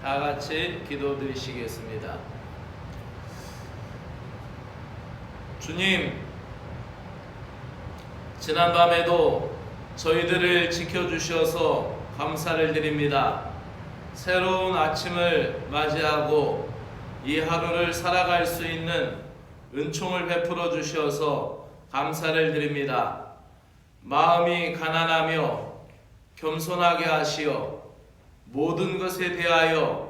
다 같이 기도드리시겠습니다. 주님, 지난밤에도 저희들을 지켜주셔서 감사를 드립니다. 새로운 아침을 맞이하고 이 하루를 살아갈 수 있는 은총을 베풀어 주셔서 감사를 드립니다. 마음이 가난하며 겸손하게 하시어 모든 것에 대하여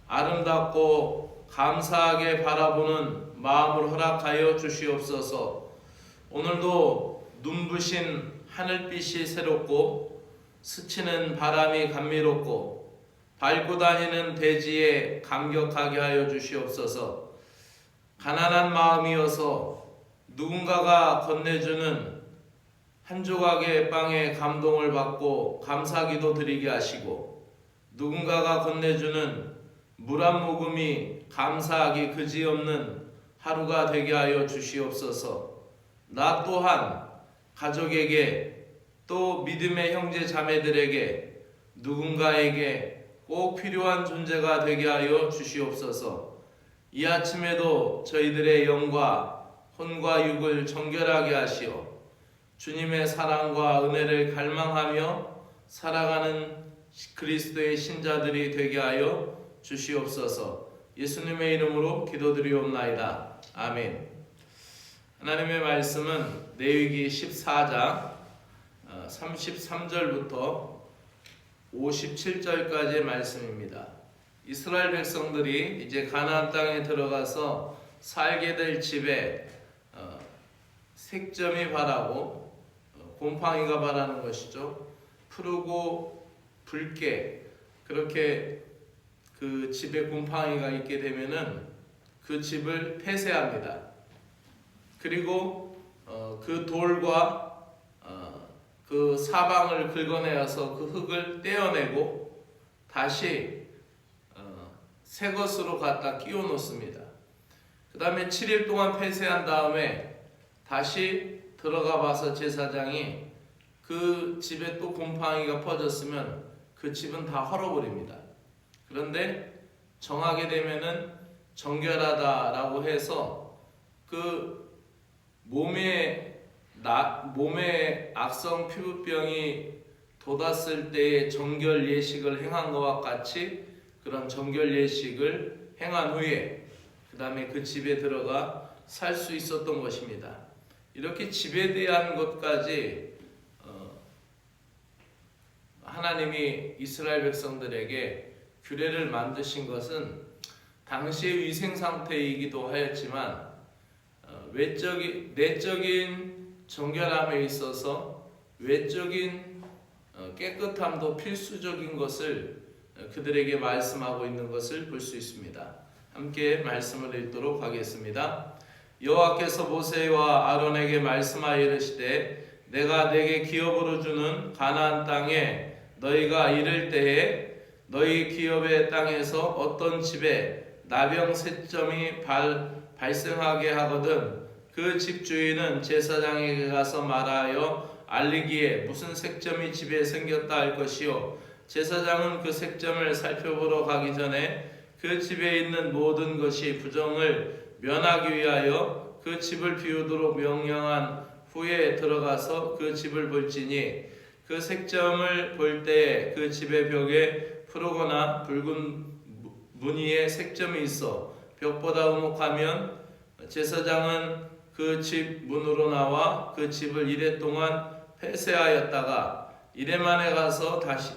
아름답고 감사하게 바라보는 마음을 허락하여 주시옵소서. 오늘도 눈부신 하늘빛이 새롭고 스치는 바람이 감미롭고 밟고 다니는 대지에 감격하게 하여 주시옵소서. 가난한 마음이어서 누군가가 건네주는 한 조각의 빵에 감동을 받고 감사기도 드리게 하시고, 누군가가 건네주는 물 한 모금이 감사하기 그지없는 하루가 되게 하여 주시옵소서. 나 또한 가족에게 또 믿음의 형제 자매들에게 누군가에게 꼭 필요한 존재가 되게 하여 주시옵소서. 이 아침에도 저희들의 영과 혼과 육을 정결하게 하시어 주님의 사랑과 은혜를 갈망하며 살아가는 그리스도의 신자들이 되게 하여 주시옵소서. 예수님의 이름으로 기도드리옵나이다. 아멘. 하나님의 말씀은 레위기 14장 33절부터 57절까지의 말씀입니다. 이스라엘 백성들이 이제 가나안 땅에 들어가서 살게 될 집에 색점이 바라고 곰팡이가 바라는 것이죠. 푸르고 붉게 그렇게 그 집에 곰팡이가 있게 되면은 그 집을 폐쇄합니다. 그리고 그 돌과 그 사방을 긁어내어서 그 흙을 떼어내고 다시 새 것으로 갖다 끼워 놓습니다. 그 다음에 7일 동안 폐쇄한 다음에 다시 들어가 봐서 제사장이 그 집에 또 곰팡이가 퍼졌으면 그 집은 다 헐어버립니다. 그런데 정하게 되면은 정결하다라고 해서 그 몸에 악성 피부병이 돋았을 때의 정결 예식을 행한 것과 같이 그런 정결 예식을 행한 후에 그 다음에 그 집에 들어가 살 수 있었던 것입니다. 이렇게 집에 대한 것까지 하나님이 이스라엘 백성들에게 규례를 만드신 것은 당시의 위생 상태이기도 하였지만 내적인 정결함에 있어서 외적인 깨끗함도 필수적인 것을 그들에게 말씀하고 있는 것을 볼 수 있습니다. 함께 말씀을 읽도록 하겠습니다. 여호와께서 모세와 아론에게 말씀하여 이르시되 내가 내게 기업으로 주는 가나안 땅에 너희가 이를 때에 너희 기업의 땅에서 어떤 집에 나병 새점이 발생하게 하거든 그 집 주인은 제사장에게 가서 말하여 알리기에 무슨 색점이 집에 생겼다 할 것이요 제사장은 그 색점을 살펴보러 가기 전에 그 집에 있는 모든 것이 부정을 면하기 위하여 그 집을 비우도록 명령한 후에 들어가서 그 집을 볼지니 그 색점을 볼 때에 그 집의 벽에 푸르거나 붉은 무늬의 색점이 있어 벽보다 우묵하면 제사장은 그 집 문으로 나와 그 집을 이레 동안 폐쇄하였다가 이레 만에 다시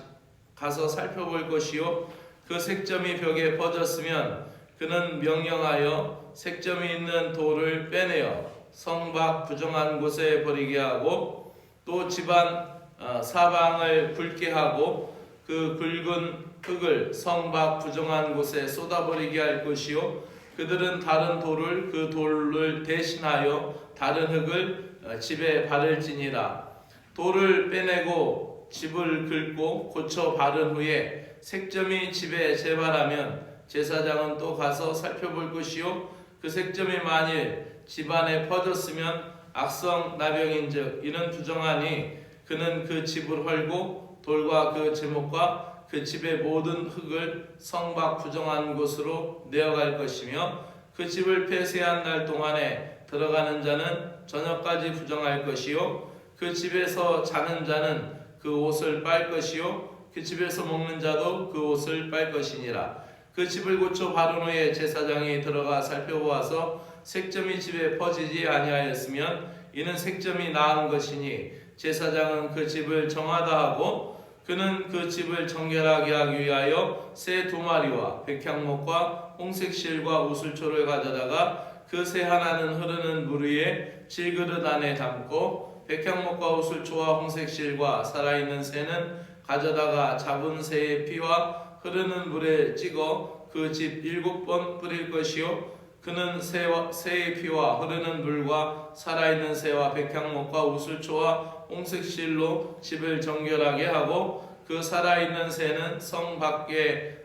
가서 살펴볼 것이요 그 색점이 벽에 퍼졌으면 그는 명령하여 색점이 있는 돌을 빼내어 성 밖 부정한 곳에 버리게 하고 또 집안 사방을 붉게 하고 그 굵은 흙을 성 밖 부정한 곳에 쏟아버리게 할 것이요 그들은 다른 돌을 그 돌을 대신하여 다른 흙을 집에 바를지니라. 돌을 빼내고 집을 긁고 고쳐 바른 후에 색점이 집에 재발하면 제사장은 또 가서 살펴볼 것이요 그 색점이 만일 집안에 퍼졌으면 악성 나병인즉 이는 부정하니 그는 그 집을 헐고 돌과 그 제목과 그 집의 모든 흙을 성 밖 부정한 곳으로 내어갈 것이며 그 집을 폐쇄한 날 동안에 들어가는 자는 저녁까지 부정할 것이요 그 집에서 자는 자는 그 옷을 빨 것이요 그 집에서 먹는 자도 그 옷을 빨 것이니라. 그 집을 고쳐 바른 후에 제사장이 들어가 살펴보아서 색점이 집에 퍼지지 아니하였으면 이는 색점이 나은 것이니 제사장은 그 집을 정하다 하고 그는 그 집을 정결하게 하기 위하여 새 2마리와 백향목과 홍색실과 우슬초를 가져다가 그 새 하나는 흐르는 물 위에 질그릇 안에 담고 백향목과 우슬초와 홍색실과 살아있는 새는 가져다가 잡은 새의 피와 흐르는 물에 찍어 그 집 7번 뿌릴 것이요 그는 새의 피와 흐르는 물과 살아있는 새와 백향목과 우슬초와 홍색실로 집을 정결하게 하고 그 살아있는 새는 성 밖에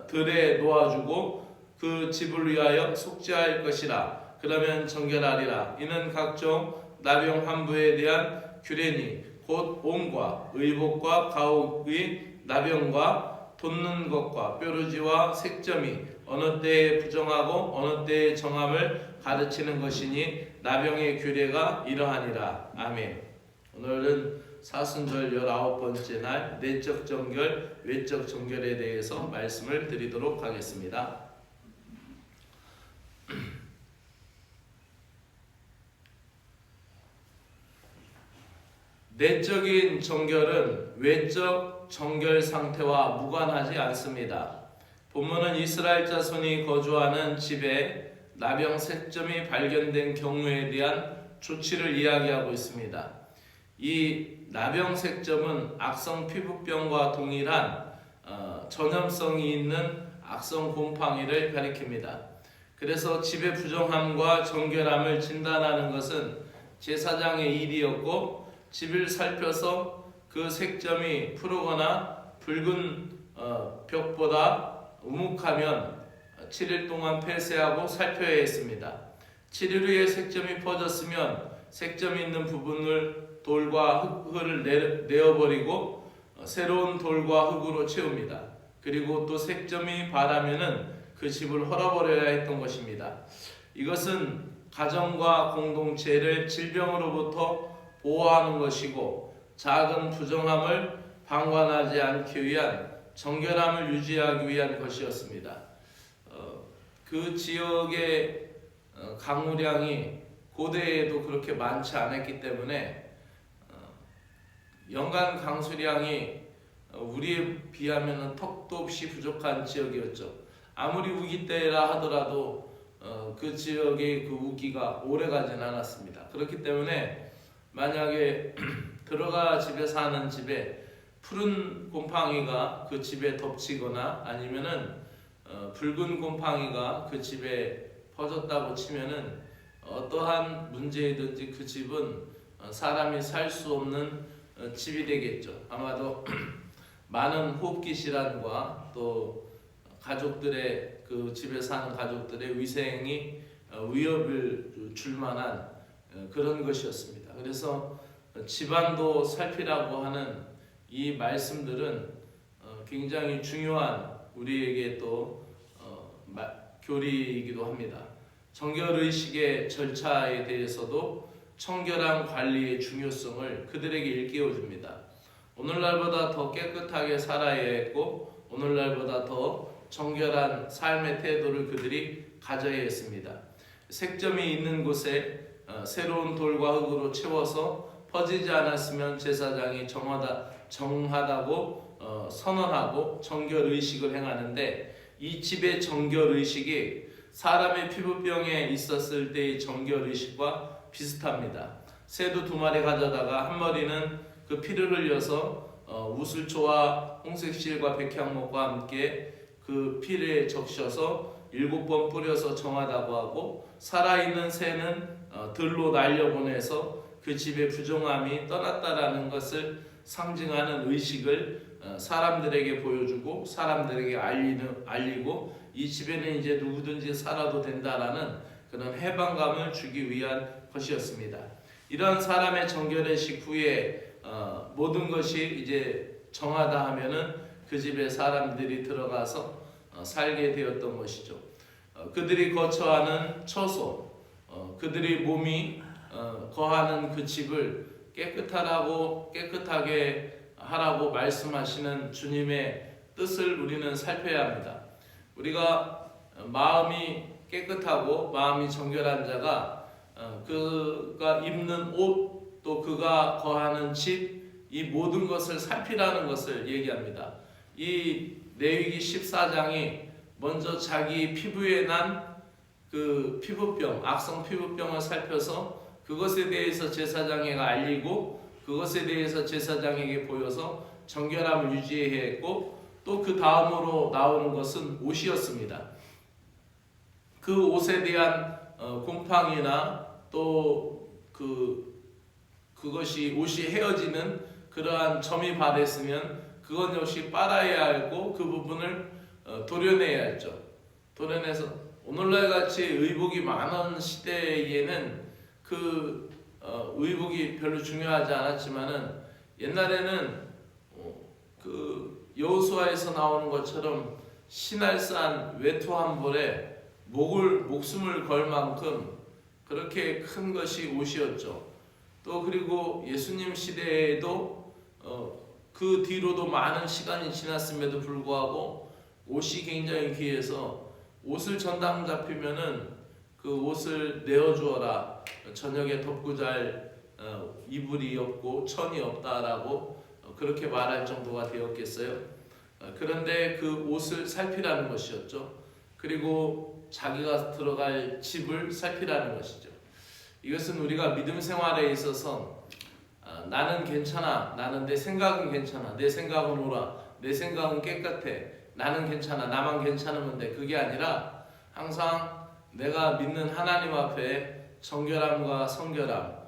들에 놓아주고 그 집을 위하여 속죄할 것이라. 그러면 정결하리라. 이는 각종 나병 환부에 대한 규례니 곧 옴과 의복과 가옥의 나병과 돋는 것과 뾰루지와 색점이 어느 때에 부정하고 어느 때에 정함을 가르치는 것이니 나병의 규례가 이러하니라. 아멘. 오늘은 사순절 19번째 날 내적 정결, 외적 정결에 대해서 말씀을 드리도록 하겠습니다. 내적인 정결은 외적 정결 상태와 무관하지 않습니다. 본문은 이스라엘 자손이 거주하는 집에 나병 색점이 발견된 경우에 대한 조치를 이야기하고 있습니다. 이 나병 색점은 악성 피부병과 동일한 전염성이 있는 악성 곰팡이를 가리킵니다. 그래서 집의 부정함과 정결함을 진단하는 것은 제사장의 일이었고 집을 살펴서 그 색점이 푸르거나 붉은 벽보다 우묵하면 7일 동안 폐쇄하고 살펴야 했습니다. 7일 후에 색점이 퍼졌으면 색점이 있는 부분을 돌과 흙을 내어버리고 새로운 돌과 흙으로 채웁니다. 그리고 또 색점이 바라면은 그 집을 헐어버려야 했던 것입니다. 이것은 가정과 공동체를 질병으로부터 보호하는 것이고 작은 부정함을 방관하지 않기 위한 정결함을 유지하기 위한 것이었습니다. 그 지역의 강우량이 고대에도 그렇게 많지 않았기 때문에 연간 강수량이 우리에 비하면 턱도 없이 부족한 지역이었죠. 아무리 우기 때라 하더라도 그 지역의 그 우기가 오래가진 않았습니다. 그렇기 때문에 만약에 들어가 집에 사는 집에 푸른 곰팡이가 그 집에 덮치거나 아니면은 붉은 곰팡이가 그 집에 퍼졌다고 치면은 어떠한 문제이든지 그 집은 사람이 살 수 없는 집이 되겠죠. 아마도 많은 호흡기 질환과 또 가족들의 그 집에 사는 가족들의 위생이 위협을 줄 만한 그런 것이었습니다. 그래서 집안도 살피라고 하는 이 말씀들은 굉장히 중요한 우리에게 또 교리이기도 합니다. 정결의식의 절차에 대해서도 청결한 관리의 중요성을 그들에게 일깨워줍니다. 오늘날보다 더 깨끗하게 살아야 했고 오늘날보다 더 정결한 삶의 태도를 그들이 가져야 했습니다. 색점이 있는 곳에 새로운 돌과 흙으로 채워서 퍼지지 않았으면 제사장이 정하다고 선언하고 정결의식을 행하는데 이 집의 정결의식이 사람의 피부병에 있었을 때의 정결의식과 비슷합니다. 새도 2마리 가져다가 한 마리는 그 피를 흘려서 우슬초와 홍색실과 백향목과 함께 그 피를 적셔서 7번 뿌려서 정하다고 하고 살아있는 새는 들로 날려보내서 그 집의 부정함이 떠났다라는 것을 상징하는 의식을 사람들에게 보여주고 사람들에게 알리고 이 집에는 이제 누구든지 살아도 된다라는 그런 해방감을 주기 위한 것이었습니다. 이런 사람의 정결의식 후에 모든 것이 이제 정하다 하면은 그 집에 사람들이 들어가서 살게 되었던 것이죠. 그들이 거처하는 처소, 그들이 몸이 거하는 그 집을 깨끗하게 하라고 말씀하시는 주님의 뜻을 우리는 살펴야 합니다. 우리가 마음이 깨끗하고 마음이 정결한 자가 그가 입는 옷 또 그가 거하는 집 이 모든 것을 살피라는 것을 얘기합니다. 이 레위기 14장이 먼저 자기 피부에 난 그 피부병, 악성 피부병을 살펴서 그것에 대해서 제사장에게 알리고 그것에 대해서 제사장에게 보여서 정결함을 유지해야 했고 또 그 다음으로 나오는 것은 옷이었습니다. 그 옷에 대한 곰팡이나 또 그것이 옷이 헤어지는 그러한 점이 발했으면 그건 역시 빨아야 하고 그 부분을 도려내야 했죠. 도려내서 오늘날 같이 의복이 많은 시대에는 그 의복이 별로 중요하지 않았지만은 옛날에는 그 여호수아에서 나오는 것처럼 신할산 외투 한 벌에 목숨을 걸 만큼 그렇게 큰 것이 옷이었죠. 또 그리고 예수님 시대에도 그 뒤로도 많은 시간이 지났음에도 불구하고 옷이 굉장히 귀해서 옷을 전당 잡히면은 그 옷을 내어주어라, 저녁에 덮고 잘 이불이 없고 천이 없다라고 그렇게 말할 정도가 되었겠어요. 그런데 그 옷을 살피라는 것이었죠. 그리고 자기가 들어갈 집을 살피라는 것이죠. 이것은 우리가 믿음 생활에 있어서 나는 괜찮아, 나는 내 생각은 괜찮아, 내 생각은 옳아, 내 생각은 깨끗해, 나는 괜찮아, 나만 괜찮으면 돼. 그게 아니라 항상 내가 믿는 하나님 앞에 정결함과 성결함,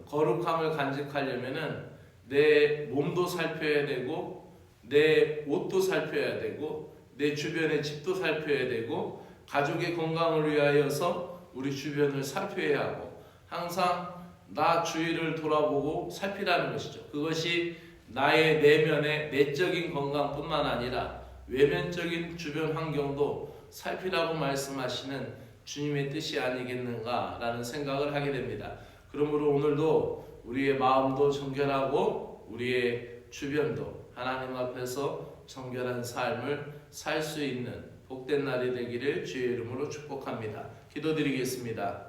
거룩함을 간직하려면은 내 몸도 살펴야 되고 내 옷도 살펴야 되고 내 주변의 집도 살펴야 되고 가족의 건강을 위하여서 우리 주변을 살펴야 하고 항상 나 주위를 돌아보고 살피라는 것이죠. 그것이 나의 내면의 내적인 건강뿐만 아니라 외면적인 주변 환경도 살피라고 말씀하시는 주님의 뜻이 아니겠는가라는 생각을 하게 됩니다. 그러므로 오늘도 우리의 마음도 정결하고 우리의 주변도 하나님 앞에서 정결한 삶을 살 수 있는 복된 날이 되기를 주의 이름으로 축복합니다. 기도드리겠습니다.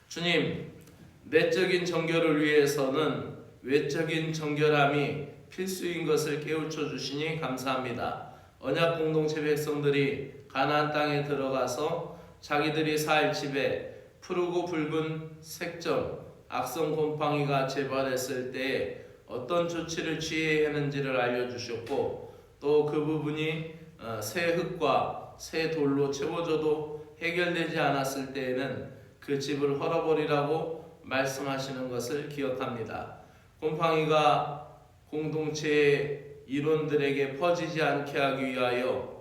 주님, 내적인 정결을 위해서는 외적인 정결함이 필수인 것을 깨우쳐 주시니 감사합니다. 언약 공동체 백성들이 가나안 땅에 들어가서 자기들이 살 집에 푸르고 붉은 색점, 악성 곰팡이가 재발했을 때에 어떤 조치를 취해야 하는지를 알려주셨고 또 그 부분이 새 흙과 새 돌로 채워져도 해결되지 않았을 때에는 그 집을 헐어버리라고 말씀하시는 것을 기억합니다. 곰팡이가 공동체의 일원들에게 퍼지지 않게 하기 위하여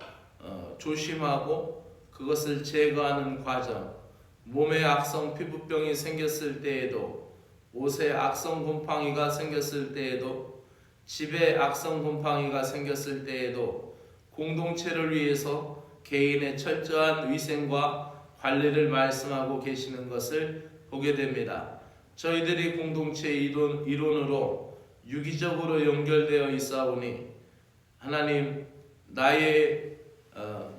조심하고 그것을 제거하는 과정, 몸에 악성 피부병이 생겼을 때에도 옷에 악성 곰팡이가 생겼을 때에도 집에 악성 곰팡이가 생겼을 때에도 공동체를 위해서 개인의 철저한 위생과 관리를 말씀하고 계시는 것을 보게 됩니다. 저희들이 공동체 일원으로 유기적으로 연결되어 있사오니 하나님 나의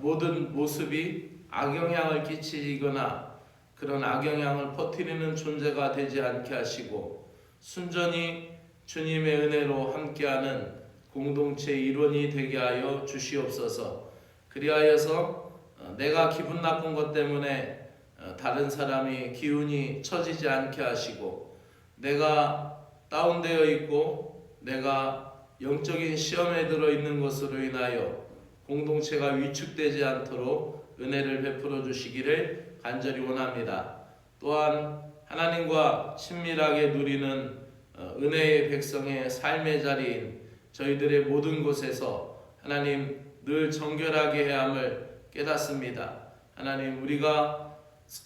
모든 모습이 악영향을 끼치거나 그런 악영향을 퍼뜨리는 존재가 되지 않게 하시고 순전히 주님의 은혜로 함께하는 공동체 일원이 되게 하여 주시옵소서. 그리하여서 내가 기분 나쁜 것 때문에 다른 사람이 기운이 처지지 않게 하시고 내가 다운되어 있고 내가 영적인 시험에 들어 있는 것으로 인하여 공동체가 위축되지 않도록 은혜를 베풀어 주시기를 간절히 원합니다. 또한 하나님과 친밀하게 누리는 은혜의 백성의 삶의 자리인 저희들의 모든 곳에서 하나님 늘 정결하게 해야 함을 깨닫습니다. 하나님 우리가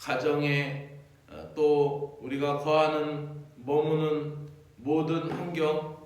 가정에 또 우리가 거하는 머무는 모든 환경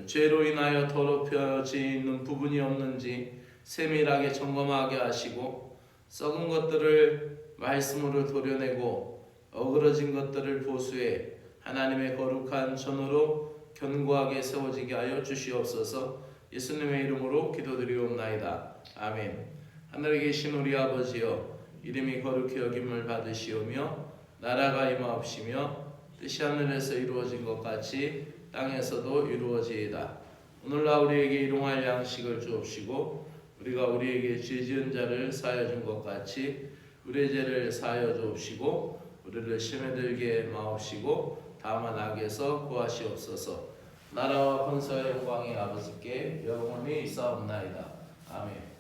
죄로 인하여 더럽혀지는 부분이 없는지 세밀하게 점검하게 하시고 썩은 것들을 말씀으로 도려내고 어그러진 것들을 보수해 하나님의 거룩한 전으로 견고하게 세워지게 하여 주시옵소서. 예수님의 이름으로 기도드리옵나이다. 아멘. 하늘에 계신 우리 아버지여, 이름이 거룩히 여김을 받으시오며 나라가 임하옵시며 뜻이 하늘에서 이루어진 것 같이 땅에서도 이루어지이다. 오늘날 우리에게 일용할 양식을 주옵시고 우리가 우리에게 죄 지은 자를 사하여 준 것 같이 우리의 죄를 사하여 주옵시고 우리를 시험에 들게 마옵시고 다만 악에서 구하시옵소서. 나라와 권세와 영광이 아버지께 영원히 있사옵나이다. 아멘.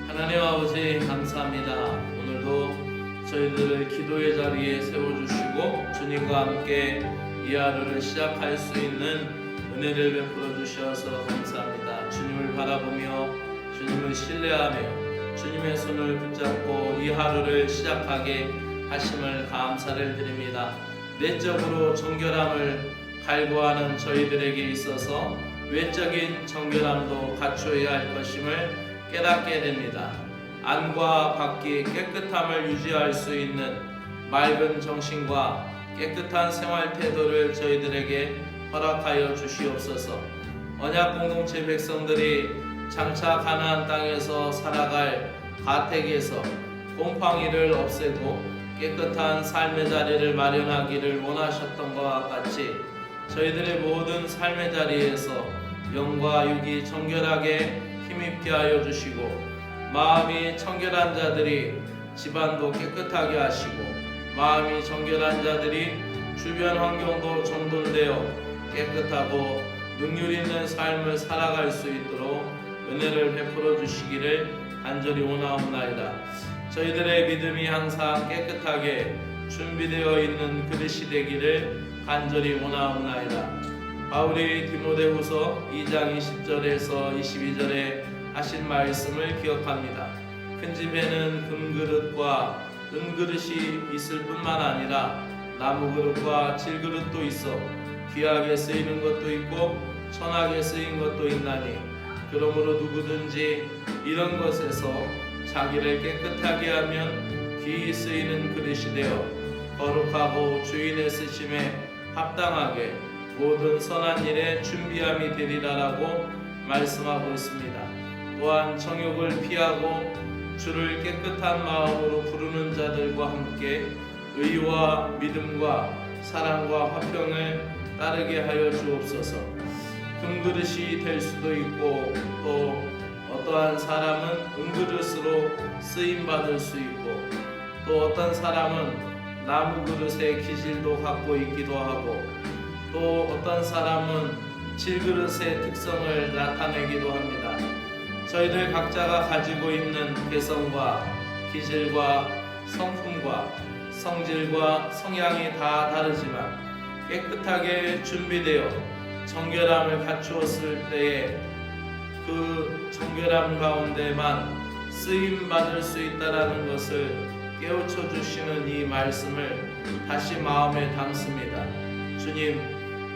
하나님 아버지 감사합니다. 오늘도 저희들을 기도의 자리에 세워주시고 주님과 함께 이 하루를 시작할 수 있는 은혜를 베풀어 주셔서 감사합니다. 주님을 바라보며 주님을 신뢰하며 주님의 손을 붙잡고 이 하루를 시작하게 하심을 감사를 드립니다. 내적으로 정결함을 갈구하는 저희들에게 있어서 외적인 정결함도 갖추어야 할 것임을 깨닫게 됩니다. 안과 밖이 깨끗함을 유지할 수 있는 맑은 정신과 깨끗한 생활 태도를 저희들에게 허락하여 주시옵소서. 언약 공동체 백성들이 장차 가나안 땅에서 살아갈 가택에서 곰팡이를 없애고 깨끗한 삶의 자리를 마련하기를 원하셨던 것과 같이 저희들의 모든 삶의 자리에서 영과 육이 정결하게 힘입게 하여 주시고 마음이 청결한 자들이 집안도 깨끗하게 하시고 마음이 정결한 자들이 주변 환경도 정돈되어 깨끗하고 능률 있는 삶을 살아갈 수 있도록 은혜를 베풀어 주시기를 간절히 원하옵나이다. 저희들의 믿음이 항상 깨끗하게 준비되어 있는 그릇이 되기를 간절히 원하옵나이다. 바울이 디모데후서 2장 20절에서 22절에 하신 말씀을 기억합니다. 큰 집에는 금그릇과 은그릇이 있을 뿐만 아니라 나무그릇과 질그릇도 있어 귀하게 쓰이는 것도 있고 천하게 쓰인 것도 있나니 그러므로 누구든지 이런 것에서 자기를 깨끗하게 하면 귀히 쓰이는 그릇이 되어 거룩하고 주인의 쓰심에 합당하게 모든 선한 일에 준비함이 되리라라고 말씀하고 있습니다. 또한 정욕을 피하고 주를 깨끗한 마음으로 부르는 자들과 함께 의와 믿음과 사랑과 화평을 따르게 하여 주옵소서. 금그릇이 될 수도 있고 또 어떠한 사람은 은그릇으로 쓰임받을 수 있고 또 어떤 사람은 나무 그릇의 기질도 갖고 있기도 하고 또 어떤 사람은 질그릇의 특성을 나타내기도 합니다. 저희들 각자가 가지고 있는 개성과 기질과 성품과 성질과 성향이 다 다르지만 깨끗하게 준비되어 정결함을 갖추었을 때에 그 정결함 가운데만 쓰임받을 수 있다는 것을 깨우쳐 주시는 이 말씀을 다시 마음에 담습니다. 주님,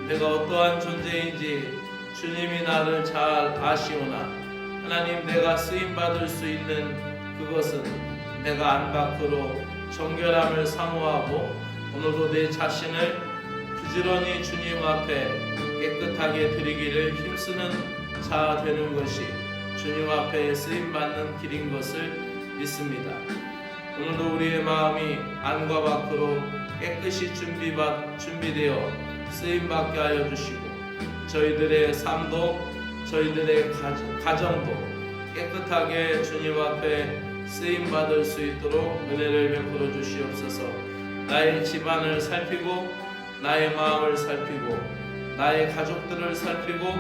내가 어떠한 존재인지 주님이 나를 잘 아시오나 하나님, 내가 쓰임받을 수 있는 그것은 내가 안 밖으로 정결함을 사모하고 오늘도 내 자신을 부지런히 주님 앞에 깨끗하게 드리기를 힘쓰는 자 되는 것이 주님 앞에 쓰임받는 길인 것을 믿습니다. 오늘도 우리의 마음이 안과 밖으로 깨끗이 준비되어 쓰임받게 하여 주시고 저희들의 삶도 저희들의 가정도 깨끗하게 주님 앞에 쓰임받을 수 있도록 은혜를 베풀어 주시옵소서. 나의 집안을 살피고 나의 마음을 살피고 나의 가족들을 살피고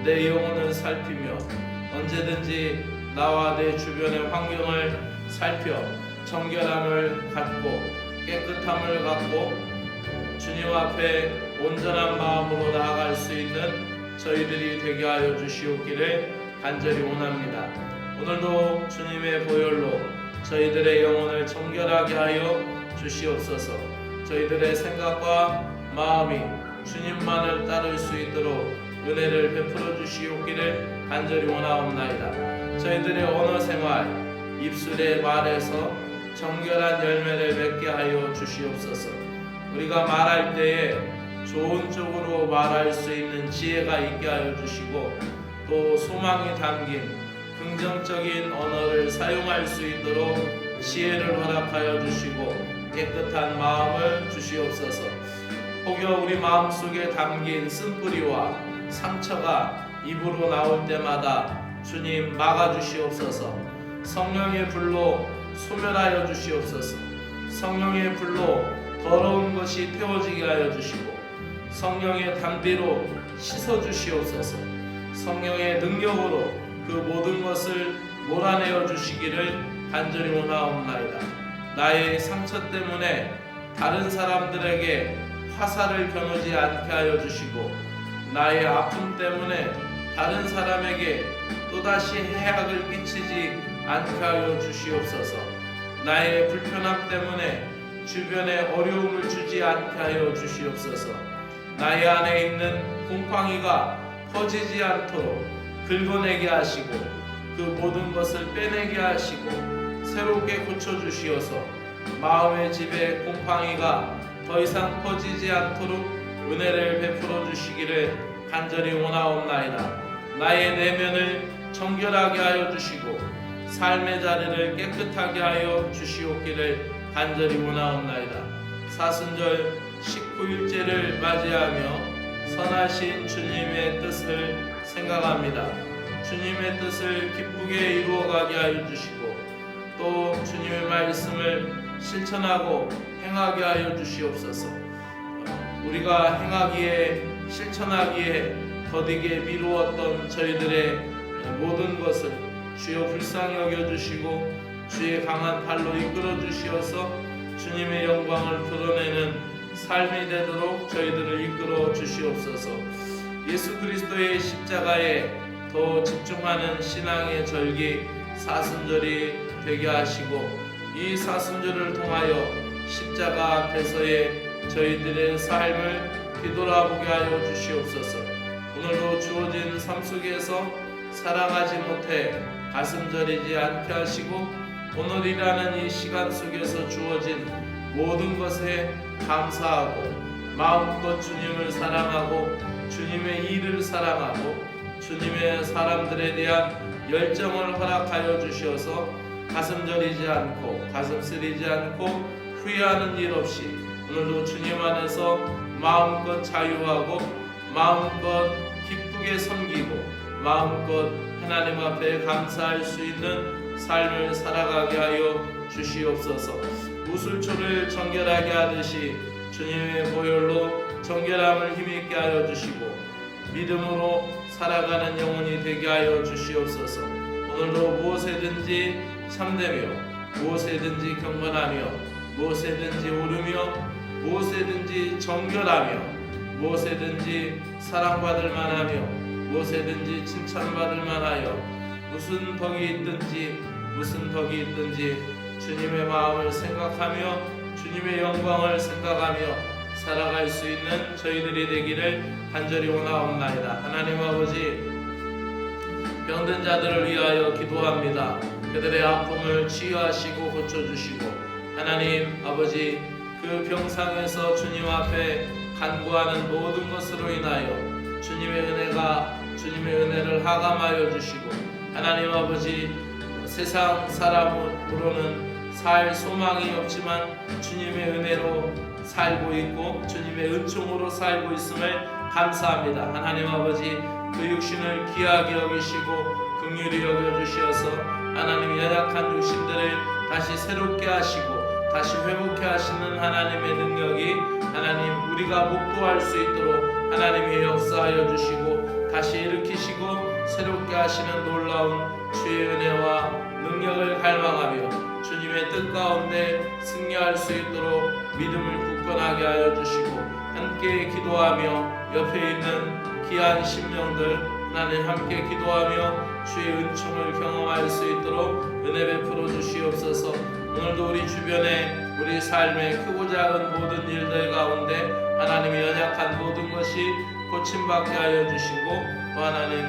내 영혼을 살피며 언제든지 나와 내 주변의 환경을 살펴 정결함을 갖고 깨끗함을 갖고 주님 앞에 온전한 마음으로 나아갈 수 있는 저희들이 되게 하여 주시옵기를 간절히 원합니다. 오늘도 주님의 보혈로 저희들의 영혼을 정결하게 하여 주시옵소서. 저희들의 생각과 마음이 주님만을 따를 수 있도록 은혜를 베풀어 주시옵기를 간절히 원하옵나이다. 저희들의 언어 생활, 입술의 말에서 정결한 열매를 맺게 하여 주시옵소서. 우리가 말할 때에 좋은 쪽으로 말할 수 있는 지혜가 있게 하여 주시고 또 소망이 담긴 긍정적인 언어를 사용할 수 있도록 지혜를 허락하여 주시고 깨끗한 마음을 주시옵소서. 혹여 우리 마음속에 담긴 쓴뿌리와 상처가 입으로 나올 때마다 주님 막아주시옵소서. 성령의 불로 소멸하여 주시옵소서. 성령의 불로 더러운 것이 태워지게 하여 주시고 성령의 담비로 씻어 주시옵소서. 성령의 능력으로 그 모든 것을 몰아내어 주시기를 간절히 원하옵나이다. 나의 상처 때문에 다른 사람들에게 화살을 겨누지 않게 하여 주시고 나의 아픔 때문에 다른 사람에게 또다시 해악을 끼치지 않게 하여 주시옵소서. 나의 불편함 때문에 주변에 어려움을 주지 않게 하여 주시옵소서. 나의 안에 있는 곰팡이가 퍼지지 않도록 긁어내게 하시고 그 모든 것을 빼내게 하시고 새롭게 고쳐주시어서 마음의 집에 곰팡이가 더 이상 퍼지지 않도록 은혜를 베풀어 주시기를 간절히 원하옵나이다. 나의 내면을 정결하게 하여 주시고 삶의 자리를 깨끗하게 하여 주시옵기를 간절히 원하옵나이다. 사순절 19일째를 맞이하며 선하신 주님의 뜻을 생각합니다. 주님의 뜻을 기쁘게 이루어가게 하여 주시고 또 주님의 말씀을 실천하고 행하게 하여 주시옵소서. 우리가 행하기에 실천하기에 더디게 미루었던 저희들의 모든 것을 주여 불쌍히 여겨주시고 주의 강한 팔로 이끌어 주시어서 주님의 영광을 드러내는 삶이 되도록 저희들을 이끌어 주시옵소서. 예수 그리스도의 십자가에 더 집중하는 신앙의 절기 사순절이 되게 하시고 이 사순절을 통하여 십자가 앞에서의 저희들의 삶을 뒤돌아보게 하여 주시옵소서. 오늘도 주어진 삶 속에서 살아가지 못해 가슴 저리지 않게 하시고 오늘이라는 이 시간 속에서 주어진 모든 것에 감사하고 마음껏 주님을 사랑하고 주님의 일을 사랑하고 주님의 사람들에 대한 열정을 허락하여 주셔서 가슴 저리지 않고 가슴 쓰리지 않고 후회하는 일 없이 오늘도 주님 안에서 마음껏 자유하고 마음껏 기쁘게 섬기고 마음껏 하나님 앞에 감사할 수 있는 삶을 살아가게 하여 주시옵소서. 무술초를 정결하게 하듯이 주님의 보혈로 정결함을 힘있게 하여 주시고 믿음으로 살아가는 영혼이 되게 하여 주시옵소서. 오늘도 무엇에든지 참되며 무엇에든지 경건하며 무엇에든지 오르며 무엇에든지 정결하며 무엇에든지 사랑받을 만하며 무엇에든지 칭찬받을 만하여 무슨 덕이 있든지 주님의 마음을 생각하며 주님의 영광을 생각하며 살아갈 수 있는 저희들이 되기를 간절히 원하옵나이다. 하나님 아버지, 병든 자들을 위하여 기도합니다. 그들의 아픔을 치유하시고 고쳐주시고 하나님 아버지, 그 병상에서 주님 앞에 간구하는 모든 것으로 인하여 주님의 은혜를 하감하여 주시고 하나님 아버지, 세상 사람으로는 살 소망이 없지만 주님의 은혜로 살고 있고 주님의 은총으로 살고 있음을 감사합니다. 하나님 아버지, 그 육신을 귀하게 여기시고 긍휼히 여겨주시어서 하나님 연약한 육신들을 다시 새롭게 하시고 다시 회복해 하시는 하나님의 능력이 하나님 우리가 목도할 수 있도록 하나님의 역사하여 주시고 다시 일으키시고 새롭게 하시는 놀라운 주의 은혜와 능력을 갈망하며 주님의 뜻 가운데 승리할 수 있도록 믿음을 굳건하게 하여 주시고 함께 기도하며 옆에 있는 귀한 심령들 하나님 함께 기도하며 주의 은총을 경험할 수 있도록 은혜 베풀어 주시옵소서. 오늘도 우리 주변에 우리 삶의 크고 작은 모든 일들 가운데 하나님의 연약한 모든 것이 고침받게 하여 주시고 또 하나님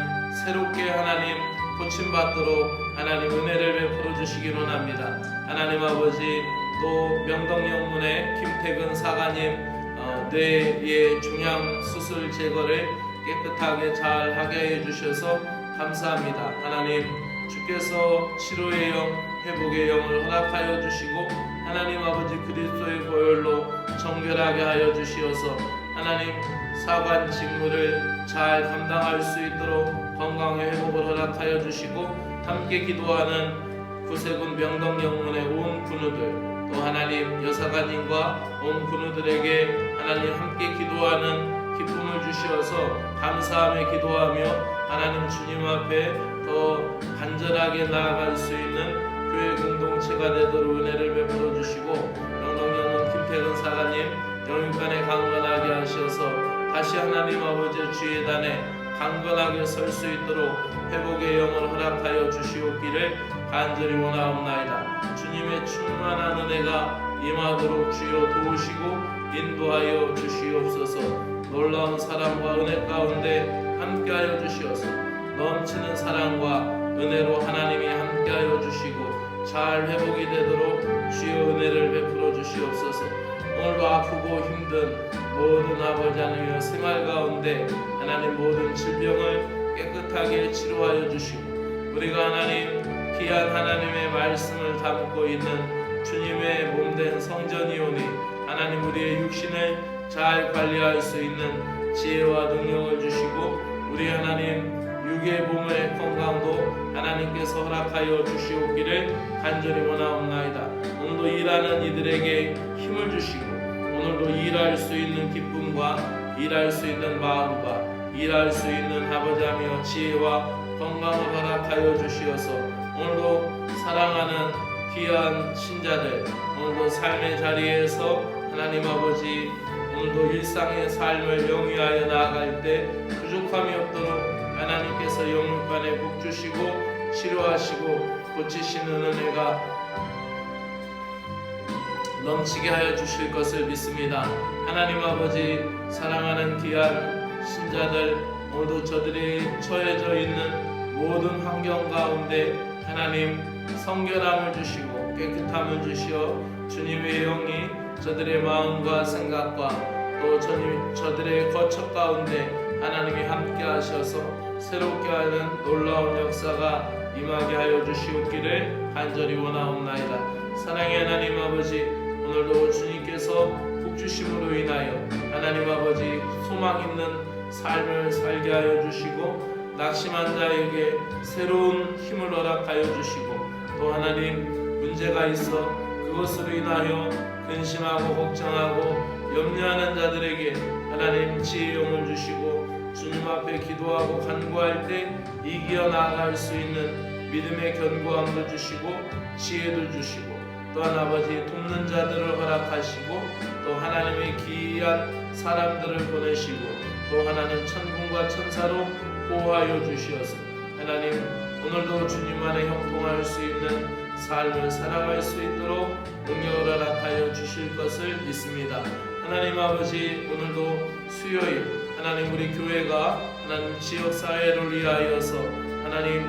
새롭게 하나님 고침받도록 하나님 은혜를 베풀어 주시기 원합니다. 하나님 아버지, 또 명동영문의 김태근 사가님 뇌의 종양 수술 제거를 깨끗하게 잘 하게 해 주셔서 감사합니다. 하나님, 주께서 치료의 영, 회복의 영을 허락하여 주시고 하나님 아버지 그리스도의 보혈로 정결하게 하여 주시어서 하나님 사관 직무를 잘 감당할 수 있도록 건강의 회복을 허락하여 주시고 함께 기도하는 구세군 명동영문의 온 군우들 또 하나님 여사관님과 온 군우들에게 하나님 함께 기도하는 기쁨을 주시어서 감사하며 기도하며 하나님 주님 앞에 더 간절하게 나아갈 수 있는 교회 공동체가 되도록 은혜를 베풀어 주시고 명동영문 김태근 사가님 영육간에 강건하게 하셔서 다시 하나님 아버지의 주예단에 강건하게 설 수 있도록 회복의 영을 허락하여 주시옵기를 간절히 원하옵나이다. 주님의 충만한 은혜가 임하도록 주여 도우시고 인도하여 주시옵소서. 놀라운 사랑과 은혜 가운데 함께하여 주시어서 넘치는 사랑과 은혜로 하나님이 함께하여 주시고 잘 회복이 되도록 주여 은혜를 베풀어 주시옵소서. 오늘도 아프고 힘든 모든 아버지 하나님의 생활 가운데 하나님 모든 질병을 깨끗하게 치료하여 주시고 우리가 하나님 귀한 하나님의 말씀을 담고 있는 주님의 몸된 성전이오니 하나님 우리의 육신을 잘 관리할 수 있는 지혜와 능력을 주시고 우리 하나님 육의 몸의 건강도 하나님께서 허락하여 주시옵기를 간절히 원하옵나이다. 오늘도 일하는 이들에게 힘을 주시고 오늘도 일할 수 있는 기쁨과 일할 수 있는 마음과 일할 수 있는 아버지하며 지혜와 건강을 허락하여 주시어서 오늘도 사랑하는 귀한 신자들 오늘도 삶의 자리에서 하나님 아버지 오늘도 일상의 삶을 영위하여 나아갈 때 부족함이 없도록 하나님께서 영육간에 복 주시고 치료하시고 고치시는 은혜가 넘치게 하여 주실 것을 믿습니다. 하나님 아버지 사랑하는 귀한 신자들 모두 저들이 처해져 있는 모든 환경 가운데 하나님 성결함을 주시고 깨끗함을 주시어 주님의 영이 저들의 마음과 생각과 또 저들의 거처 가운데 하나님이 함께 하셔서 새롭게 하는 놀라운 역사가 임하게 하여 주시옵기를 간절히 원하옵나이다. 사랑의 하나님 아버지 오늘도 주님께서 복주심으로 인하여 하나님 아버지 소망 있는 삶을 살게 하여 주시고 낙심한 자에게 새로운 힘을 허락하여 주시고 또 하나님 문제가 있어 그것으로 인하여 근심하고 걱정하고 염려하는 자들에게 하나님 지혜의 영을 주시고 주님 앞에 기도하고 간구할 때 이겨 나아갈 수 있는 믿음의 견고함도 주시고 지혜도 주시고 또한 아버지 돕는 자들을 허락하시고 또 하나님의 귀한 사람들을 보내시고 또 하나님 천군과 천사로 보호하여 주시어서 하나님 오늘도 주님 안에 형통할 수 있는 삶을 살아갈 수 있도록 능력을 허락하여 주실 것을 믿습니다. 하나님 아버지 오늘도 수요일 하나님 우리 교회가 하나님 지역사회를 위하여서 하나님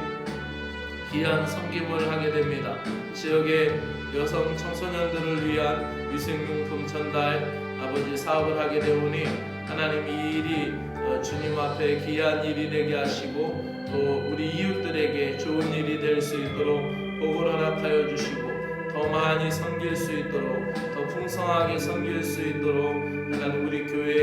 귀한 섬김을 하게 됩니다. 지역의 여성 청소년들을 위한 위생용품 전달 아버지 사업을 하게 되오니 하나님 이 일이 주님 앞에 귀한 일이 되게 하시고 또 우리 이웃들에게 좋은 일이 될 수 있도록 복을 허락하여 주시고 더 더 많이 섬길 수 있도록 더 풍성하게 섬길 수 있도록 하나님 우리 교회